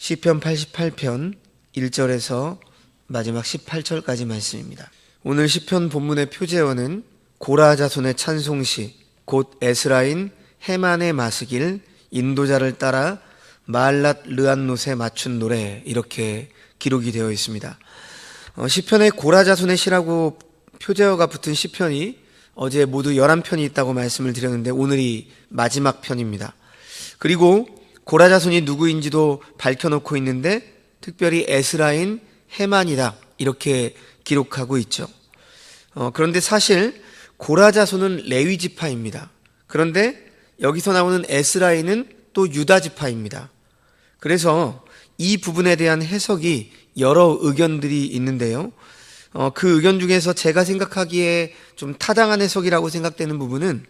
시편 88편 1절에서 마지막 18절까지 말씀입니다. 오늘 시편 본문의 표제어는 고라 자손의 찬송시 곧 에스라인 헤만의 마스길 인도자를 따라 마알랏 르안롯에 맞춘 노래, 이렇게 기록이 되어 있습니다. 시편에 고라 자손의 시라고 표제어가 붙은 시편이 어제 모두 11편이 있다고 말씀을 드렸는데 오늘이 마지막 편입니다. 그리고 고라 자손이 누구인지도 밝혀놓고 있는데 특별히 에스라인 헤만이다, 이렇게 기록하고 있죠. 그런데 사실 고라 자손은 레위 지파입니다. 그런데 여기서 나오는 에스라인은 또 유다 지파입니다. 그래서 이 부분에 대한 해석이 여러 의견들이 있는데요. 그 의견 중에서 제가 생각하기에 좀 타당한 해석이라고 생각되는 부분은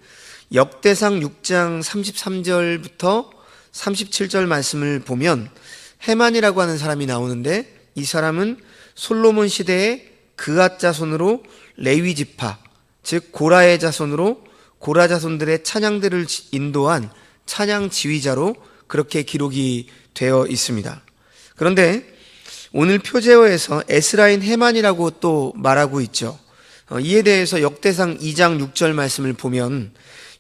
역대상 6장 33절부터 37절 말씀을 보면 헤만이라고 하는 사람이 나오는데, 이 사람은 솔로몬 시대의 그앗 자손으로 레위 지파, 즉 고라의 자손으로 고라 자손들의 찬양들을 인도한 찬양 지휘자로 그렇게 기록이 되어 있습니다. 그런데 오늘 표제어에서 에스라인 헤만이라고 또 말하고 있죠. 이에 대해서 역대상 2장 6절 말씀을 보면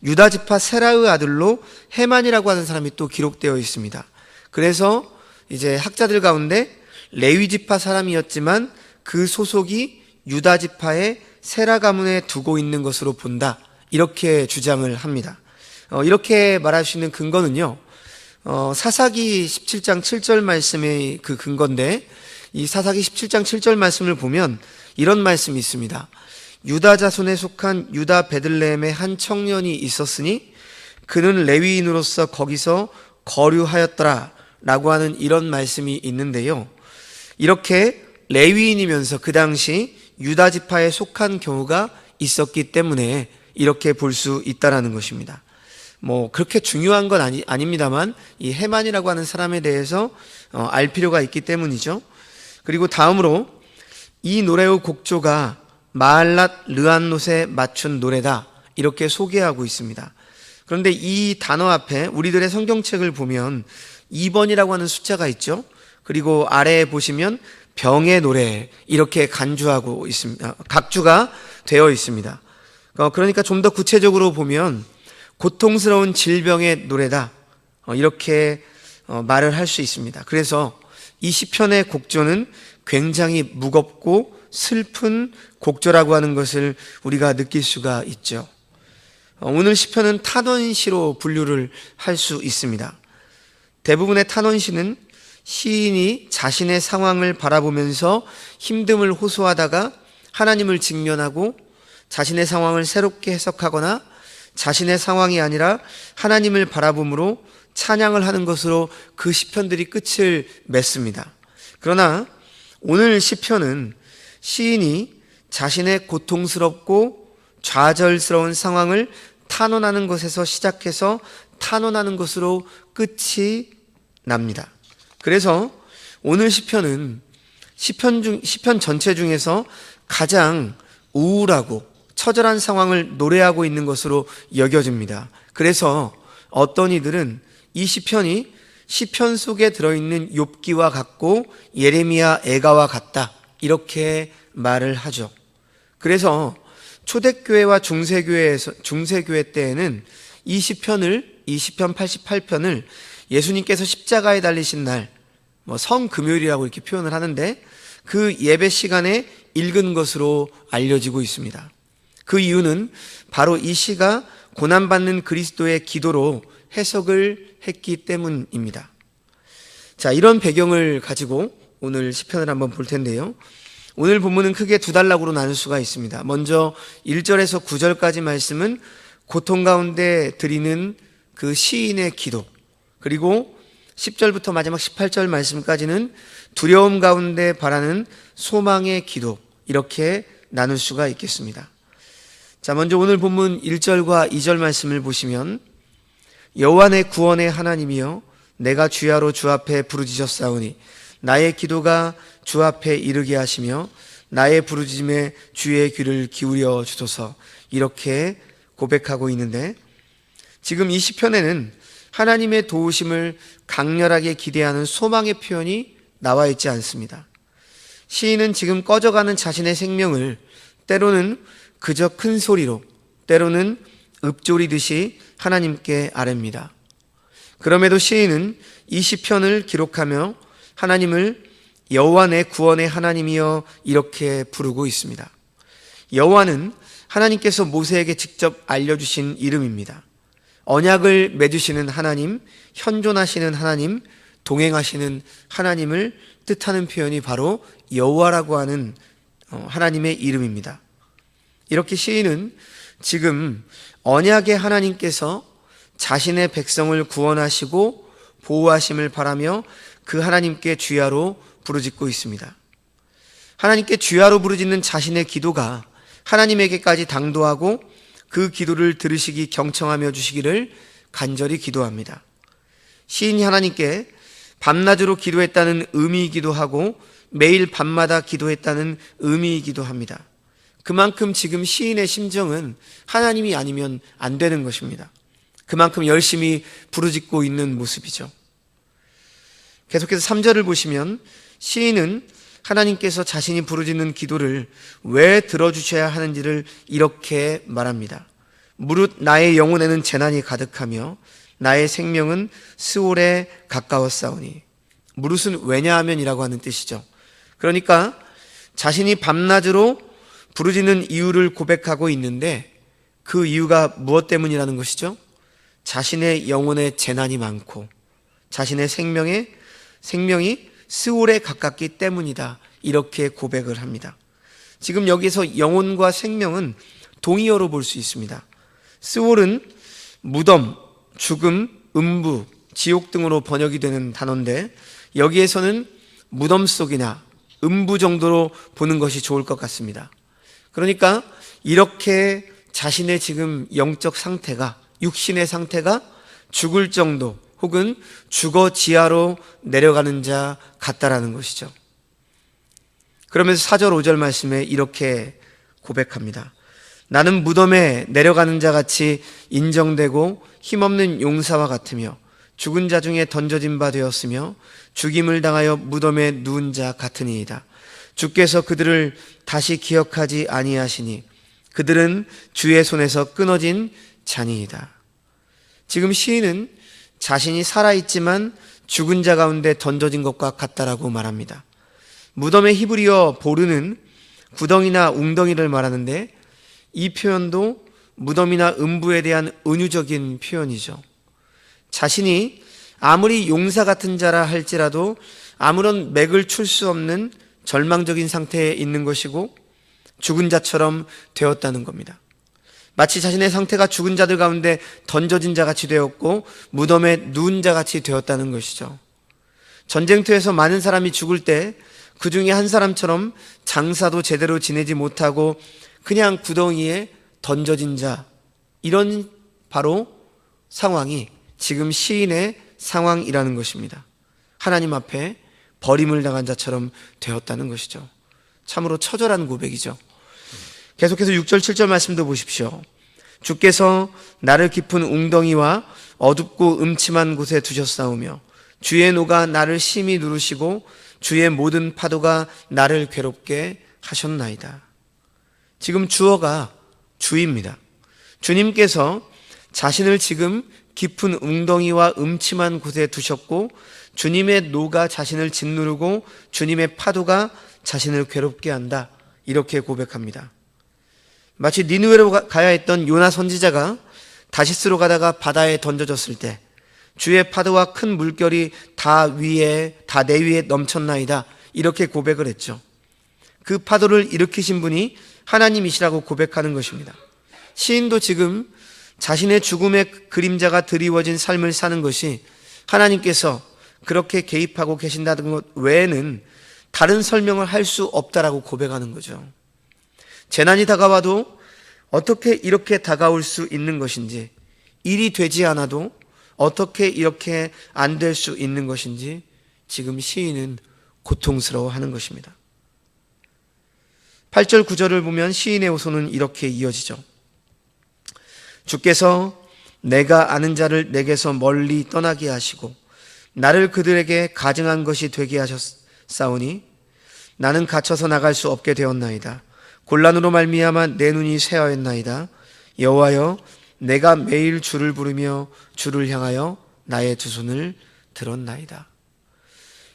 유다 지파 세라의 아들로 헤만이라고 하는 사람이 또 기록되어 있습니다. 그래서 이제 학자들 가운데 레위 지파 사람이었지만 그 소속이 유다 지파의 세라 가문에 두고 있는 것으로 본다, 이렇게 주장을 합니다. 이렇게 말할 수 있는 근거는요, 사사기 17장 7절 말씀의 그 근거인데, 이 사사기 17장 7절 말씀을 보면 이런 말씀이 있습니다. 유다 자손에 속한 유다 베들레헴에 한 청년이 있었으니 그는 레위인으로서 거기서 거류하였더라 라고 하는 이런 말씀이 있는데요. 이렇게 레위인이면서 그 당시 유다 지파에 속한 경우가 있었기 때문에 이렇게 볼 수 있다라는 것입니다. 그렇게 중요한 건 아닙니다만 이 헤만이라고 하는 사람에 대해서 알 필요가 있기 때문이죠. 그리고 다음으로 이 노래의 곡조가 마알랏 르안롯에 맞춘 노래다, 이렇게 소개하고 있습니다. 그런데 이 단어 앞에 우리들의 성경책을 보면 2번이라고 하는 숫자가 있죠. 그리고 아래에 보시면 병의 노래, 이렇게 간주하고 있습니다. 각주가 되어 있습니다. 그러니까 좀 더 구체적으로 보면 고통스러운 질병의 노래다, 이렇게 말을 할 수 있습니다. 그래서 이 시편의 곡조는 굉장히 무겁고 슬픈 곡조라고 하는 것을 우리가 느낄 수가 있죠. 오늘 시편은 탄원시로 분류를 할 수 있습니다. 대부분의 탄원시는 시인이 자신의 상황을 바라보면서 힘듦을 호소하다가 하나님을 직면하고 자신의 상황을 새롭게 해석하거나 자신의 상황이 아니라 하나님을 바라봄으로 찬양을 하는 것으로 그 시편들이 끝을 맺습니다. 그러나 오늘 시편은 시인이 자신의 고통스럽고 좌절스러운 상황을 탄원하는 것에서 시작해서 탄원하는 것으로 끝이 납니다. 그래서 오늘 시편은 시편 전체 중에서 가장 우울하고 처절한 상황을 노래하고 있는 것으로 여겨집니다. 그래서 어떤 이들은 이 시편이 시편 속에 들어있는 욥기와 같고 예레미야 애가와 같다, 이렇게 말을 하죠. 그래서 초대교회와 중세교회 때에는 이 시편 88편을 예수님께서 십자가에 달리신 날, 성금요일이라고 이렇게 표현을 하는데 그 예배 시간에 읽은 것으로 알려지고 있습니다. 그 이유는 바로 이 시가 고난받는 그리스도의 기도로 해석을 했기 때문입니다. 자, 이런 배경을 가지고 오늘 시편을 한번 볼 텐데요. 오늘 본문은 크게 두 단락으로 나눌 수가 있습니다. 먼저 1절에서 9절까지 말씀은 고통 가운데 드리는 그 시인의 기도, 그리고 10절부터 마지막 18절 말씀까지는 두려움 가운데 바라는 소망의 기도, 이렇게 나눌 수가 있겠습니다. 자, 먼저 오늘 본문 1절과 2절 말씀을 보시면 여호와 내 구원의 하나님이여 내가 주야로 주 앞에 부르짖었사오니 나의 기도가 주 앞에 이르게 하시며 나의 부르짖음에 주의 귀를 기울여 주소서, 이렇게 고백하고 있는데, 지금 이 시편에는 하나님의 도우심을 강렬하게 기대하는 소망의 표현이 나와 있지 않습니다. 시인은 지금 꺼져가는 자신의 생명을 때로는 그저 큰 소리로, 때로는 읊조리듯이 하나님께 아뢰입니다. 그럼에도 시인은 이 시편을 기록하며 하나님을 여호와 내 구원의 하나님이여 이렇게 부르고 있습니다. 여호와는 하나님께서 모세에게 직접 알려주신 이름입니다. 언약을 맺으시는 하나님, 현존하시는 하나님, 동행하시는 하나님을 뜻하는 표현이 바로 여호와라고 하는 하나님의 이름입니다. 이렇게 시인은 지금 언약의 하나님께서 자신의 백성을 구원하시고 보호하심을 바라며 그 하나님께 주야로 부르짖고 있습니다. 하나님께 주야로 부르짖는 자신의 기도가 하나님에게까지 당도하고 그 기도를 들으시기 경청하며 주시기를 간절히 기도합니다. 시인이 하나님께 밤낮으로 기도했다는 의미이기도 하고 매일 밤마다 기도했다는 의미이기도 합니다. 그만큼 지금 시인의 심정은 하나님이 아니면 안 되는 것입니다. 그만큼 열심히 부르짖고 있는 모습이죠. 계속해서 3절을 보시면 시인은 하나님께서 자신이 부르짖는 기도를 왜 들어주셔야 하는지를 이렇게 말합니다. 무릇 나의 영혼에는 재난이 가득하며 나의 생명은 스올에 가까웠사오니. 무릇은 왜냐하면이라고 하는 뜻이죠. 그러니까 자신이 밤낮으로 부르짖는 이유를 고백하고 있는데 그 이유가 무엇 때문이라는 것이죠? 자신의 영혼에 재난이 많고 자신의 생명이 스올에 가깝기 때문이다. 이렇게 고백을 합니다. 지금 여기서 영혼과 생명은 동의어로 볼 수 있습니다. 스올은 무덤, 죽음, 음부, 지옥 등으로 번역이 되는 단어인데 여기에서는 무덤 속이나 음부 정도로 보는 것이 좋을 것 같습니다. 그러니까 이렇게 자신의 지금 영적 상태가, 육신의 상태가 죽을 정도 혹은 죽어 지하로 내려가는 자 같다라는 것이죠. 그러면서 4절 5절 말씀에 이렇게 고백합니다. 나는 무덤에 내려가는 자 같이 인정되고 힘없는 용사와 같으며 죽은 자 중에 던져진 바 되었으며 죽임을 당하여 무덤에 누운 자 같으니이다. 주께서 그들을 다시 기억하지 아니하시니 그들은 주의 손에서 끊어진 자니이다. 지금 시인은 자신이 살아있지만 죽은 자 가운데 던져진 것과 같다라고 말합니다. 무덤의 히브리어 보르는 구덩이나 웅덩이를 말하는데 이 표현도 무덤이나 음부에 대한 은유적인 표현이죠. 자신이 아무리 용사 같은 자라 할지라도 아무런 맥을 출 수 없는 절망적인 상태에 있는 것이고 죽은 자처럼 되었다는 겁니다. 마치 자신의 상태가 죽은 자들 가운데 던져진 자 같이 되었고 무덤에 누운 자 같이 되었다는 것이죠. 전쟁터에서 많은 사람이 죽을 때 그 중에 한 사람처럼 장사도 제대로 지내지 못하고 그냥 구덩이에 던져진 자, 이런 바로 상황이 지금 시인의 상황이라는 것입니다. 하나님 앞에 버림을 당한 자처럼 되었다는 것이죠. 참으로 처절한 고백이죠. 계속해서 6절 7절 말씀도 보십시오. 주께서 나를 깊은 웅덩이와 어둡고 음침한 곳에 두셨사오며 주의 노가 나를 심히 누르시고 주의 모든 파도가 나를 괴롭게 하셨나이다. 지금 주어가 주입니다. 주님께서 자신을 지금 깊은 웅덩이와 음침한 곳에 두셨고 주님의 노가 자신을 짓누르고 주님의 파도가 자신을 괴롭게 한다. 이렇게 고백합니다. 마치 니느웨로 가야 했던 요나 선지자가 다시스로 가다가 바다에 던져졌을 때 주의 파도와 큰 물결이 다 내 위에 넘쳤나이다. 이렇게 고백을 했죠. 그 파도를 일으키신 분이 하나님이시라고 고백하는 것입니다. 시인도 지금 자신의 죽음의 그림자가 드리워진 삶을 사는 것이 하나님께서 그렇게 개입하고 계신다는 것 외에는 다른 설명을 할 수 없다라고 고백하는 거죠. 재난이 다가와도 어떻게 이렇게 다가올 수 있는 것인지, 일이 되지 않아도 어떻게 이렇게 안 될 수 있는 것인지 지금 시인은 고통스러워하는 것입니다. 8절 9절을 보면 시인의 호소는 이렇게 이어지죠. 주께서 내가 아는 자를 내게서 멀리 떠나게 하시고 나를 그들에게 가증한 것이 되게 하셨사오니 나는 갇혀서 나갈 수 없게 되었나이다. 곤란으로 말미암아 내 눈이 쇠하였나이다. 여호와여, 내가 매일 주를 부르며 주를 향하여 나의 두 손을 들었나이다.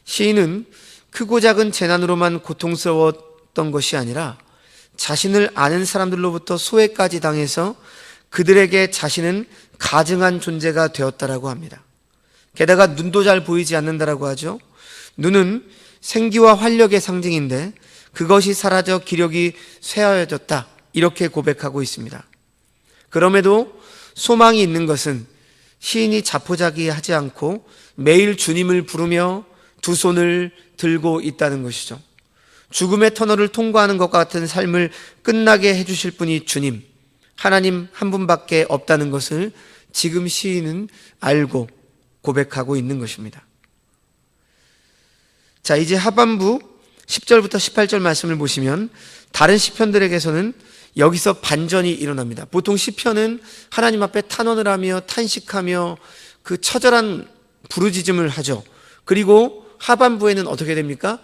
시인은 크고 작은 재난으로만 고통스러웠던 것이 아니라 자신을 아는 사람들로부터 소외까지 당해서 그들에게 자신은 가증한 존재가 되었다라고 합니다. 게다가 눈도 잘 보이지 않는다라고 하죠. 눈은 생기와 활력의 상징인데 그것이 사라져 기력이 쇠하여졌다, 이렇게 고백하고 있습니다. 그럼에도 소망이 있는 것은 시인이 자포자기하지 않고 매일 주님을 부르며 두 손을 들고 있다는 것이죠. 죽음의 터널을 통과하는 것과 같은 삶을 끝나게 해주실 분이 주님, 하나님 한 분밖에 없다는 것을 지금 시인은 알고 고백하고 있는 것입니다. 자, 이제 하반부 10절부터 18절 말씀을 보시면 다른 시편들에게서는 여기서 반전이 일어납니다. 보통 시편은 하나님 앞에 탄원을 하며 탄식하며 그 처절한 부르짖음을 하죠. 그리고 하반부에는 어떻게 됩니까?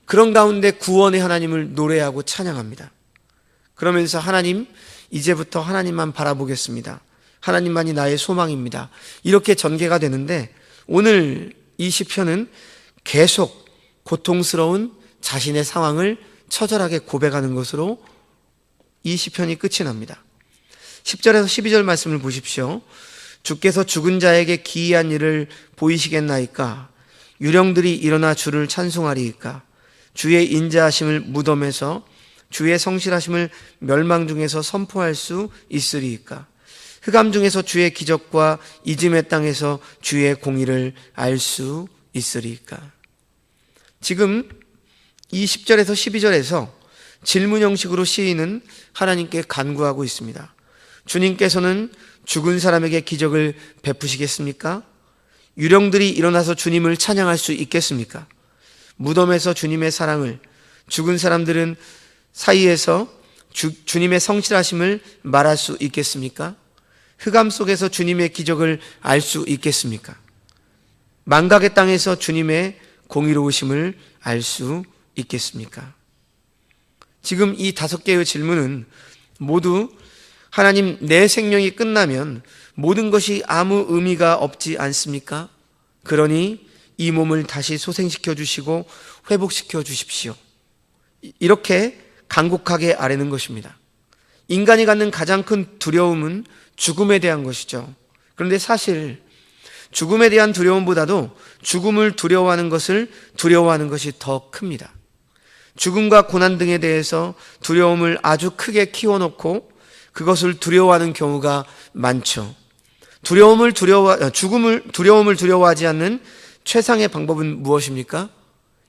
그런 가운데 구원의 하나님을 노래하고 찬양합니다. 그러면서 하나님, 이제부터 하나님만 바라보겠습니다. 하나님만이 나의 소망입니다. 이렇게 전개가 되는데 오늘 이 시편은 계속 고통스러운 자신의 상황을 처절하게 고백하는 것으로 이 시편이 끝이 납니다. 10절에서 12절 말씀을 보십시오. 주께서 죽은 자에게 기이한 일을 보이시겠나이까? 유령들이 일어나 주를 찬송하리이까? 주의 인자하심을 무덤에서, 주의 성실하심을 멸망 중에서 선포할 수 있으리이까? 흑암 중에서 주의 기적과 이즘의 땅에서 주의 공의를 알 수 있으리이까? 지금 이 10절에서 12절에서 질문 형식으로 시인은 하나님께 간구하고 있습니다. 주님께서는 죽은 사람에게 기적을 베푸시겠습니까? 유령들이 일어나서 주님을 찬양할 수 있겠습니까? 무덤에서 주님의 사랑을, 죽은 사람들은 사이에서 주님의 성실하심을 말할 수 있겠습니까? 흑암 속에서 주님의 기적을 알 수 있겠습니까? 망각의 땅에서 주님의 공의로우심을 알 수 있겠습니까? 지금 이 5개의 질문은 모두 하나님, 내 생명이 끝나면 모든 것이 아무 의미가 없지 않습니까? 그러니 이 몸을 다시 소생시켜 주시고 회복시켜 주십시오. 이렇게 간곡하게 아뢰는 것입니다. 인간이 갖는 가장 큰 두려움은 죽음에 대한 것이죠. 그런데 사실 죽음에 대한 두려움보다도 죽음을 두려워하는 것을 두려워하는 것이 더 큽니다. 죽음과 고난 등에 대해서 두려움을 아주 크게 키워놓고 그것을 두려워하는 경우가 많죠. 두려움을 두려워하지 않는 최상의 방법은 무엇입니까?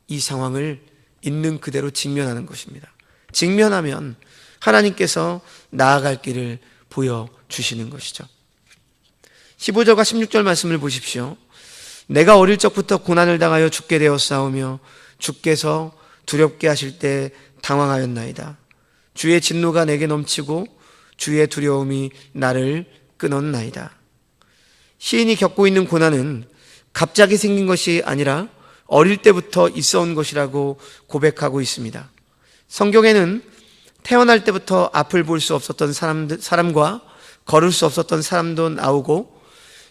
이 상황을 있는 그대로 직면하는 것입니다. 직면하면 하나님께서 나아갈 길을 보여주시는 것이죠. 15절과 16절 말씀을 보십시오. 내가 어릴 적부터 고난을 당하여 죽게 되었사오며 주께서 두렵게 하실 때 당황하였나이다. 주의 진노가 내게 넘치고 주의 두려움이 나를 끊었나이다. 시인이 겪고 있는 고난은 갑자기 생긴 것이 아니라 어릴 때부터 있어온 것이라고 고백하고 있습니다. 성경에는 태어날 때부터 앞을 볼 수 없었던 사람과 걸을 수 없었던 사람도 나오고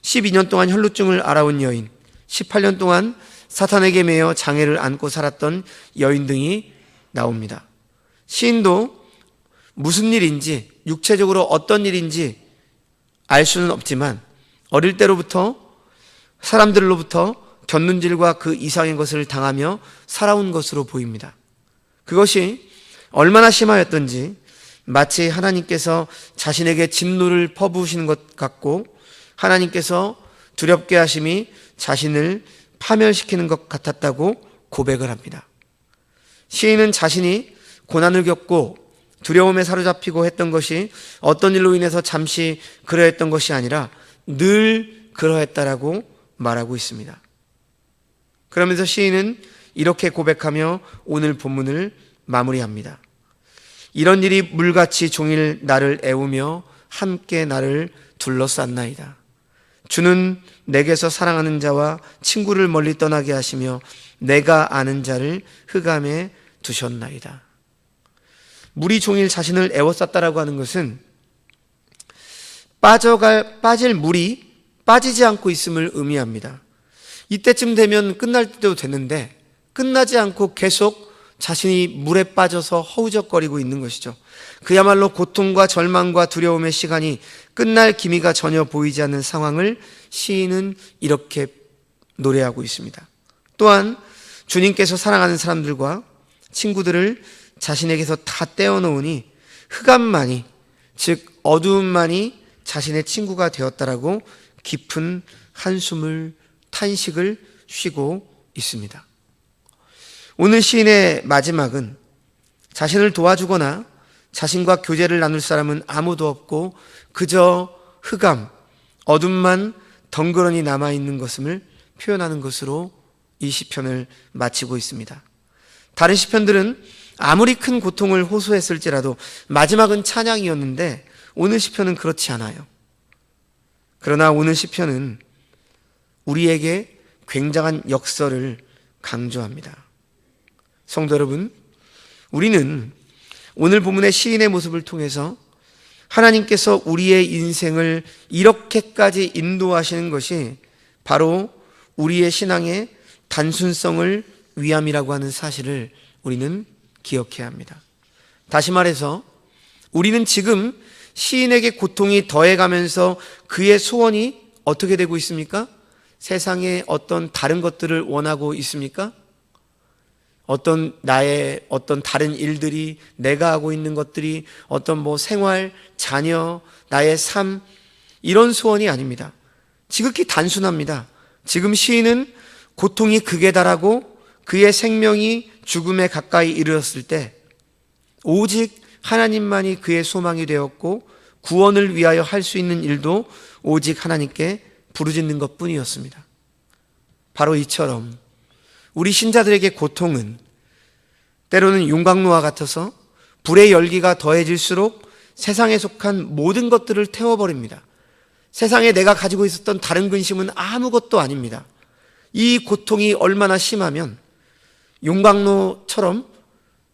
12년 동안 혈루증을 앓아온 여인, 18년 동안 사탄에게 매여 장애를 안고 살았던 여인 등이 나옵니다. 시인도 무슨 일인지, 육체적으로 어떤 일인지 알 수는 없지만 어릴 때로부터 사람들로부터 곁눈질과 그 이상의 것을 당하며 살아온 것으로 보입니다. 그것이 얼마나 심하였던지 마치 하나님께서 자신에게 진노를 퍼부으시는 것 같고 하나님께서 두렵게 하심이 자신을 파멸시키는 것 같았다고 고백을 합니다. 시인은 자신이 고난을 겪고 두려움에 사로잡히고 했던 것이 어떤 일로 인해서 잠시 그러했던 것이 아니라 늘 그러했다라고 말하고 있습니다. 그러면서 시인은 이렇게 고백하며 오늘 본문을 마무리합니다. 이런 일이 물같이 종일 나를 애우며 함께 나를 둘러쌌나이다. 주는 내게서 사랑하는 자와 친구를 멀리 떠나게 하시며 내가 아는 자를 흑암에 두셨나이다. 물이 종일 자신을 에워쌌다라고 하는 것은 빠질 물이 빠지지 않고 있음을 의미합니다. 이때쯤 되면 끝날 때도 됐는데 끝나지 않고 계속 자신이 물에 빠져서 허우적거리고 있는 것이죠. 그야말로 고통과 절망과 두려움의 시간이 끝날 기미가 전혀 보이지 않는 상황을 시인은 이렇게 노래하고 있습니다. 또한 주님께서 사랑하는 사람들과 친구들을 자신에게서 다 떼어놓으니 흑암만이, 즉 어두움만이 자신의 친구가 되었다라고 깊은 한숨을, 탄식을 쉬고 있습니다. 오늘 시인의 마지막은 자신을 도와주거나 자신과 교제를 나눌 사람은 아무도 없고 그저 흑암, 어둠만 덩그러니 남아있는 것을 표현하는 것으로 이 시편을 마치고 있습니다. 다른 시편들은 아무리 큰 고통을 호소했을지라도 마지막은 찬양이었는데 오늘 시편은 그렇지 않아요. 그러나 오늘 시편은 우리에게 굉장한 역설을 강조합니다. 성도 여러분, 우리는 오늘 본문의 시인의 모습을 통해서 하나님께서 우리의 인생을 이렇게까지 인도하시는 것이 바로 우리의 신앙의 단순성을 위함이라고 하는 사실을 우리는 기억해야 합니다. 다시 말해서 우리는 지금 시인에게 고통이 더해가면서 그의 소원이 어떻게 되고 있습니까? 세상에 어떤 다른 것들을 원하고 있습니까? 나의 어떤 다른 일들이, 내가 하고 있는 것들이, 어떤 생활, 자녀, 나의 삶, 이런 소원이 아닙니다. 지극히 단순합니다. 지금 시인은 고통이 극에 달하고 그의 생명이 죽음에 가까이 이르렀을 때 오직 하나님만이 그의 소망이 되었고 구원을 위하여 할 수 있는 일도 오직 하나님께 부르짖는 것뿐이었습니다. 바로 이처럼 우리 신자들에게 고통은 때로는 용광로와 같아서 불의 열기가 더해질수록 세상에 속한 모든 것들을 태워버립니다. 세상에 내가 가지고 있었던 다른 근심은 아무것도 아닙니다. 이 고통이 얼마나 심하면 용광로처럼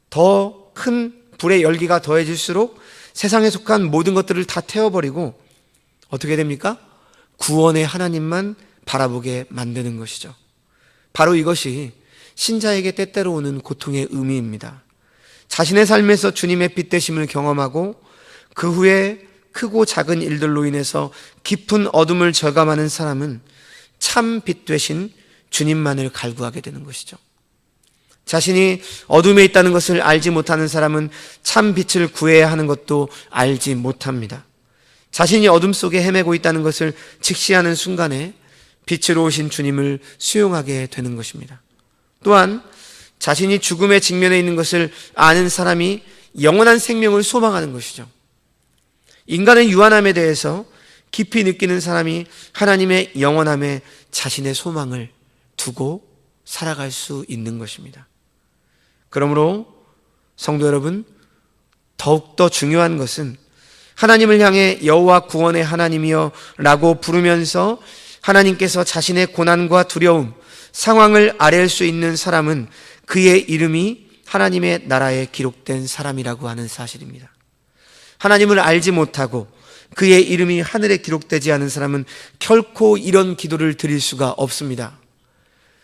더 큰 불의 열기가 더해질수록 세상에 속한 모든 것들을 다 태워버리고 어떻게 됩니까? 구원의 하나님만 바라보게 만드는 것이죠. 바로 이것이 신자에게 때때로 오는 고통의 의미입니다. 자신의 삶에서 주님의 빛 되심을 경험하고 그 후에 크고 작은 일들로 인해서 깊은 어둠을 절감하는 사람은 참 빛 되신 주님만을 갈구하게 되는 것이죠. 자신이 어둠에 있다는 것을 알지 못하는 사람은 참 빛을 구해야 하는 것도 알지 못합니다. 자신이 어둠 속에 헤매고 있다는 것을 직시하는 순간에 빛으로 오신 주님을 수용하게 되는 것입니다. 또한 자신이 죽음의 직면에 있는 것을 아는 사람이 영원한 생명을 소망하는 것이죠. 인간의 유한함에 대해서 깊이 느끼는 사람이 하나님의 영원함에 자신의 소망을 두고 살아갈 수 있는 것입니다. 그러므로 성도 여러분, 더욱더 중요한 것은 하나님을 향해 여호와 구원의 하나님이여 라고 부르면서 하나님께서 자신의 고난과 두려움, 상황을 아뢰을 수 있는 사람은 그의 이름이 하나님의 나라에 기록된 사람이라고 하는 사실입니다. 하나님을 알지 못하고 그의 이름이 하늘에 기록되지 않은 사람은 결코 이런 기도를 드릴 수가 없습니다.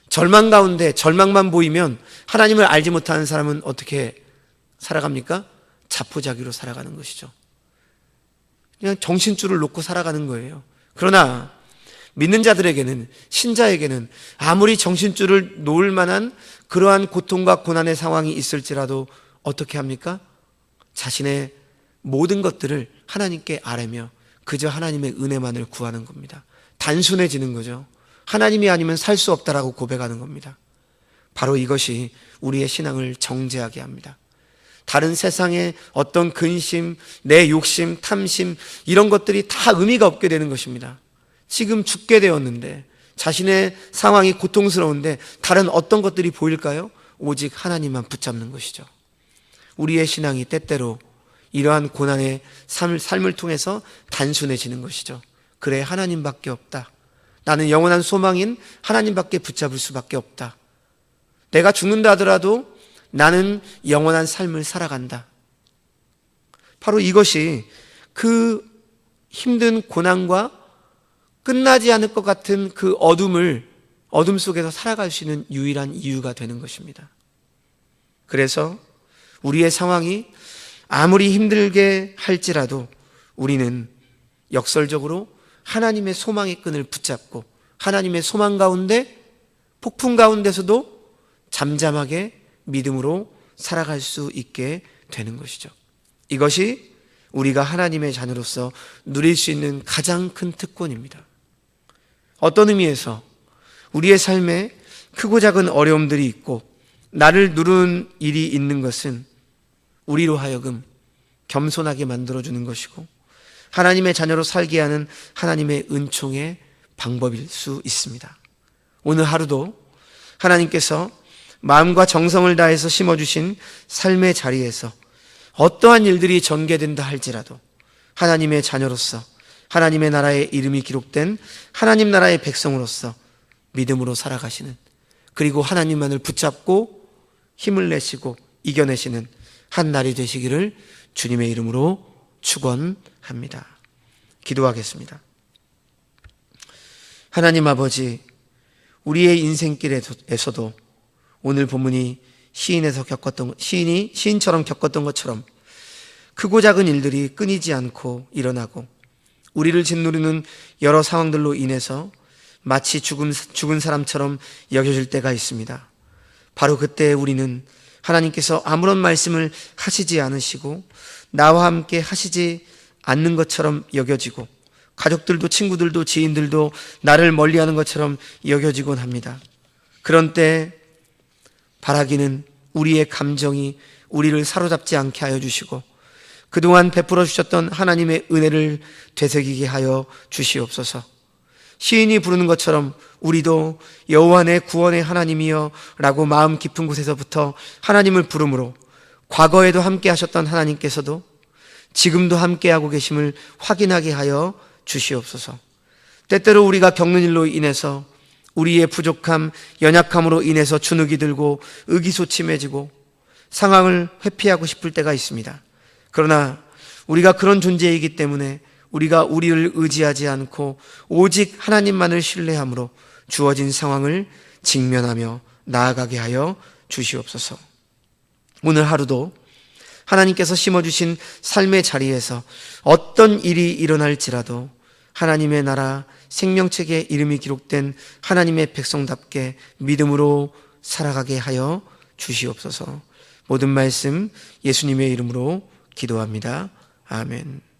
절망 가운데 절망만 보이면 하나님을 알지 못하는 사람은 어떻게 살아갑니까? 자포자기로 살아가는 것이죠. 그냥 정신줄을 놓고 살아가는 거예요. 그러나 믿는 자들에게는, 신자에게는 아무리 정신줄을 놓을 만한 그러한 고통과 고난의 상황이 있을지라도 어떻게 합니까? 자신의 모든 것들을 하나님께 아뢰며 그저 하나님의 은혜만을 구하는 겁니다. 단순해지는 거죠. 하나님이 아니면 살 수 없다라고 고백하는 겁니다. 바로 이것이 우리의 신앙을 정죄하게 합니다. 다른 세상의 어떤 근심, 내 욕심, 탐심 이런 것들이 다 의미가 없게 되는 것입니다. 지금 죽게 되었는데 자신의 상황이 고통스러운데 다른 어떤 것들이 보일까요? 오직 하나님만 붙잡는 것이죠. 우리의 신앙이 때때로 이러한 고난의 삶을 통해서 단순해지는 것이죠. 그래, 하나님밖에 없다. 나는 영원한 소망인 하나님밖에 붙잡을 수밖에 없다. 내가 죽는다 하더라도 나는 영원한 삶을 살아간다. 바로 이것이 그 힘든 고난과 끝나지 않을 것 같은 그 어둠 속에서 살아갈 수 있는 유일한 이유가 되는 것입니다. 그래서 우리의 상황이 아무리 힘들게 할지라도 우리는 역설적으로 하나님의 소망의 끈을 붙잡고 하나님의 소망 가운데, 폭풍 가운데서도 잠잠하게 믿음으로 살아갈 수 있게 되는 것이죠. 이것이 우리가 하나님의 자녀로서 누릴 수 있는 가장 큰 특권입니다. 어떤 의미에서 우리의 삶에 크고 작은 어려움들이 있고 나를 누른 일이 있는 것은 우리로 하여금 겸손하게 만들어주는 것이고 하나님의 자녀로 살게 하는 하나님의 은총의 방법일 수 있습니다. 오늘 하루도 하나님께서 마음과 정성을 다해서 심어주신 삶의 자리에서 어떠한 일들이 전개된다 할지라도 하나님의 자녀로서 하나님의 나라의 이름이 기록된 하나님 나라의 백성으로서 믿음으로 살아가시는, 그리고 하나님만을 붙잡고 힘을 내시고 이겨내시는 한 날이 되시기를 주님의 이름으로 축원합니다. 기도하겠습니다. 하나님 아버지, 우리의 인생길에서도 오늘 본문이 시인처럼 겪었던 것처럼 크고 작은 일들이 끊이지 않고 일어나고 우리를 짓누르는 여러 상황들로 인해서 마치 죽은 사람처럼 여겨질 때가 있습니다. 바로 그때 우리는 하나님께서 아무런 말씀을 하시지 않으시고 나와 함께 하시지 않는 것처럼 여겨지고 가족들도 친구들도 지인들도 나를 멀리하는 것처럼 여겨지곤 합니다. 그런 때 바라기는 우리의 감정이 우리를 사로잡지 않게 하여 주시고 그동안 베풀어 주셨던 하나님의 은혜를 되새기게 하여 주시옵소서. 시인이 부르는 것처럼 우리도 여호와 내 구원의 하나님이여 라고 마음 깊은 곳에서부터 하나님을 부름으로 과거에도 함께 하셨던 하나님께서도 지금도 함께하고 계심을 확인하게 하여 주시옵소서. 때때로 우리가 겪는 일로 인해서 우리의 부족함, 연약함으로 인해서 주눅이 들고 의기소침해지고 상황을 회피하고 싶을 때가 있습니다. 그러나 우리가 그런 존재이기 때문에 우리가 우리를 의지하지 않고 오직 하나님만을 신뢰함으로 주어진 상황을 직면하며 나아가게 하여 주시옵소서. 오늘 하루도 하나님께서 심어주신 삶의 자리에서 어떤 일이 일어날지라도 하나님의 나라 생명책에 이름이 기록된 하나님의 백성답게 믿음으로 살아가게 하여 주시옵소서. 모든 말씀 예수님의 이름으로 기도합니다. 아멘.